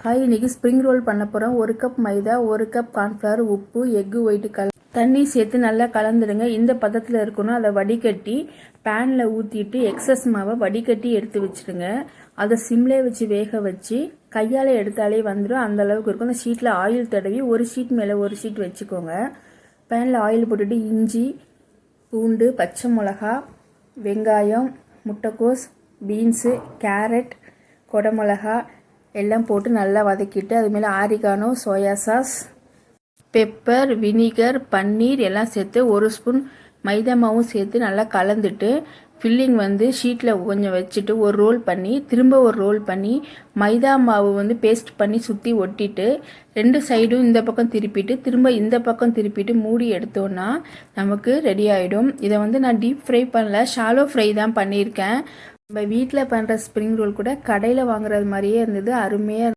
Hi, இன்றைக்கி spring roll பண்ண போகிறோம். 1 கப் மைதா, 1 கப் கார்ன்ஃப்ளவர், உப்பு, எக்கு ஒயிட்டு தண்ணி சேர்த்து நல்லா கலந்துடுங்க. இந்த பதத்தில் இருக்கணும். அதை வடிகட்டி பேனில் ஊற்றிட்டு எக்ஸஸ் மாவை வடிகட்டி எடுத்து வச்சுடுங்க. அதை சிம்லே வச்சு வேக வச்சு கையால் எடுத்தாலே வந்துடும். அந்த அளவுக்கு இருக்கும். அந்த ஷீட்டில் ஆயில் தடவி ஒரு ஷீட் மேலே ஒரு ஷீட் வச்சுக்கோங்க. பேனில் ஆயில் போட்டுட்டு இஞ்சி, பூண்டு, பச்சை மிளகா, வெங்காயம், முட்டைக்கோஸ், பீன்ஸு, கேரட், கொடமிளகா எல்லாம் போட்டு நல்லா வதக்கிட்டு அது மேலே oregano, soya sauce, pepper, vinegar, paneer எல்லாம் சேர்த்து 1 ஸ்பூன் மைதா மாவும் சேர்த்து நல்லா கலந்துட்டு ஃபில்லிங் ஷீட்டில் கொஞ்சம் வச்சுட்டு ஒரு ரோல் பண்ணி திரும்ப ஒரு ரோல் பண்ணி மைதா மாவு பேஸ்ட் பண்ணி சுற்றி ஒட்டிட்டு 2 சைடும் இந்த பக்கம் திருப்பிட்டு திரும்ப இந்த பக்கம் திருப்பிட்டு மூடி எடுத்தோன்னா நமக்கு ரெடி ஆகிடும். இதை நான் டீப் ஃப்ரை பண்ணல, ஷாலோ ஃப்ரை தான் பண்ணியிருக்கேன். நம்ம வீட்டில் பண்ணுற ஸ்ப்ரிங் ரோல் கூட கடையில் வாங்குறது மாதிரியே இருந்தது. அருமையாக